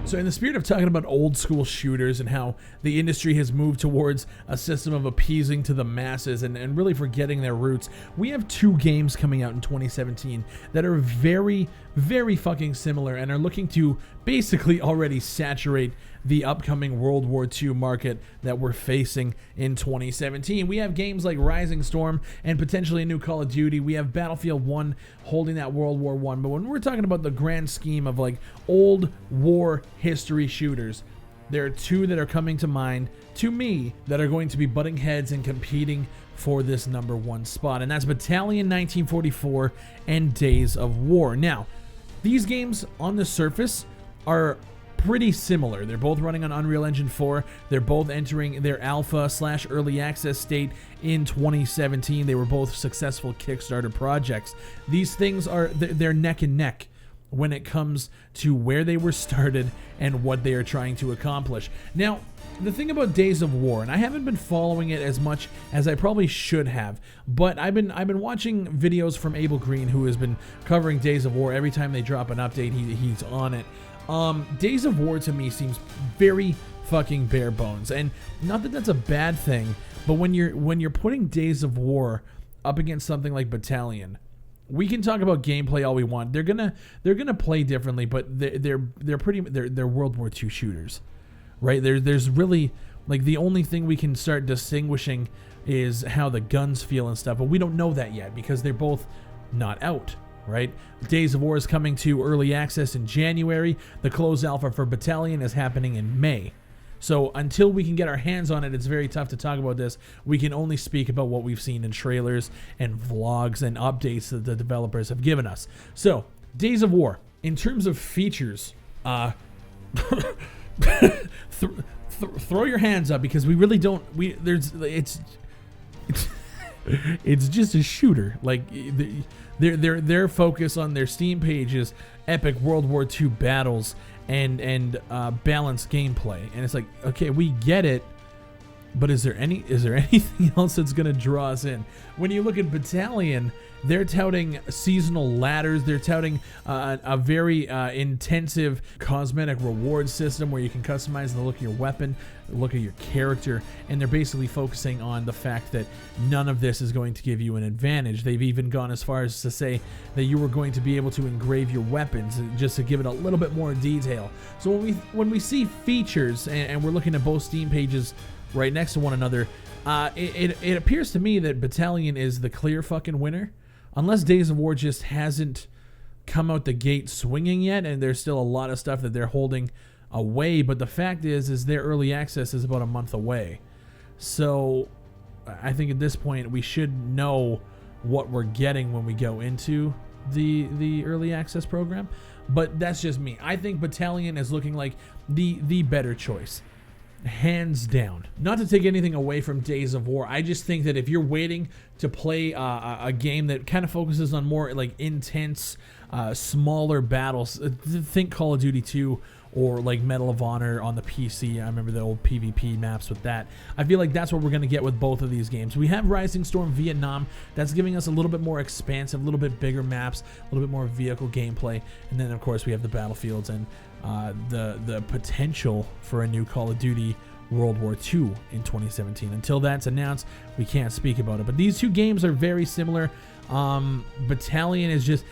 So in the spirit of talking about old school shooters and how the industry has moved towards a system of appeasing to the masses and really forgetting their roots, we have two games coming out in 2017 that are very, very fucking similar and are looking to basically already saturate the upcoming World War II market that we're facing in 2017. We have games like Rising Storm and potentially a new Call of Duty. We have Battlefield 1 holding that World War I. But when we're talking about the grand scheme of like old war history shooters, there are two that are coming to mind to me that are going to be butting heads and competing for this number one spot. And that's Battalion 1944 and Days of War. Now, these games on the surface are pretty similar. They're both running on Unreal Engine 4. They're both entering their alpha/early access state in 2017. They were both successful Kickstarter projects. These things they're neck and neck when it comes to where they were started and what they are trying to accomplish. Now, the thing about Days of War, and I haven't been following it as much as I probably should have, but I've been watching videos from Abel Green, who has been covering Days of War. Every time they drop an update, he's on it. Days of War to me seems very fucking bare bones, and not that that's a bad thing, but when you're putting Days of War up against something like Battalion, we can talk about gameplay all we want. They're gonna play differently, but they're World War II shooters, right? There's really like the only thing we can start distinguishing is how the guns feel and stuff, but we don't know that yet because they're both not out. Right? Days of War is coming to early access in January. The closed alpha for Battalion is happening in May. So until we can get our hands on it, it's very tough to talk about this. We can only speak about what we've seen in trailers and vlogs and updates that the developers have given us. So, Days of War, in terms of features, throw your hands up because we really don't. It's just a shooter. Like their focus on their Steam page is epic World War II battles and balanced gameplay. And it's like, okay, we get it, but is there anything else that's gonna draw us in? When you look at Battalion, they're touting seasonal ladders. They're touting a very intensive cosmetic reward system where you can customize the look of your weapon, look at your character, and they're basically focusing on the fact that none of this is going to give you an advantage. They've even gone as far as to say that you were going to be able to engrave your weapons just to give it a little bit more detail. So when we see features, and we're looking at both Steam pages right next to one another, it appears to me that Battalion is the clear fucking winner. Unless Days of War just hasn't come out the gate swinging yet, and there's still a lot of stuff that they're holding away. But the fact is their early access is about a month away. So I think at this point we should know what we're getting when we go into the early access program. But that's just me. I think Battalion is looking like the better choice. Hands down. Not to take anything away from Days of War, I just think that if you're waiting to play a game that kind of focuses on more like intense, smaller battles, think Call of Duty 2 or like Medal of Honor on the PC. I remember the old PvP maps with that. I feel like that's what we're going to get with both of these games. We have Rising Storm Vietnam. That's giving us a little bit more expansive, a little bit bigger maps, a little bit more vehicle gameplay. And then, of course, we have the Battlefields and the potential for a new Call of Duty World War II in 2017. Until that's announced, we can't speak about it. But these two games are very similar. Battalion is just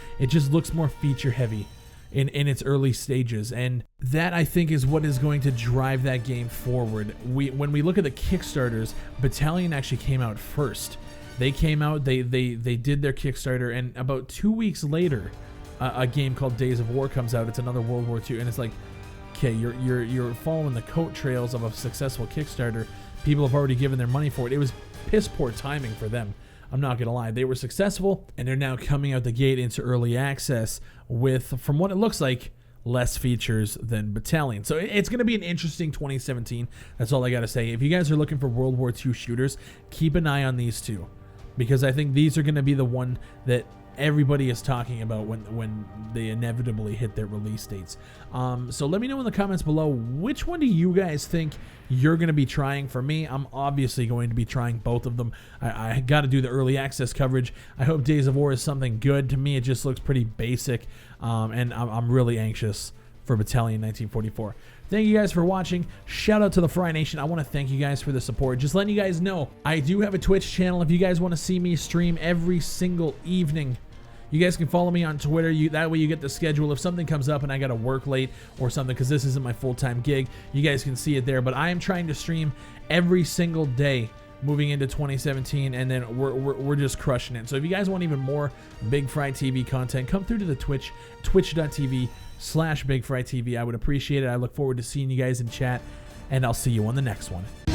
looks more feature heavy in its early stages, and that I think is what is going to drive that game forward. When we look at the Kickstarters, Battalion actually came out first. They came out, they did their Kickstarter, and about 2 weeks later, a game called Days of War comes out. It's another World War II, and it's like, okay, you're following the coat trails of a successful Kickstarter. People have already given their money for it. It was piss poor timing for them. I'm not gonna lie. They were successful, and they're now coming out the gate into early access with, from what it looks like, less features than Battalion. So it's going to be an interesting 2017. That's all I got to say. If you guys are looking for World War II shooters, keep an eye on these two, because I think these are going to be the one that everybody is talking about when they inevitably hit their release dates. So let me know in the comments below, which one do you guys think you're going to be trying? For me, I'm obviously going to be trying both of them. I got to do the early access coverage. I hope Days of War is something good. To me, it just looks pretty basic, and I'm really anxious for Battalion 1944. Thank you guys for watching. Shout out to the Fry Nation. I want to thank you guys for the support. Just letting you guys know, I do have a Twitch channel. If you guys want to see me stream every single evening, you guys can follow me on Twitter. That way you get the schedule. If something comes up and I got to work late or something, because this isn't my full-time gig, you guys can see it there. But I am trying to stream every single day moving into 2017, and then we're just crushing it. So if you guys want even more Big Fry TV content, come through to the Twitch, twitch.tv/BigFryTV. I would appreciate it. I look forward to seeing you guys in chat, and I'll see you on the next one.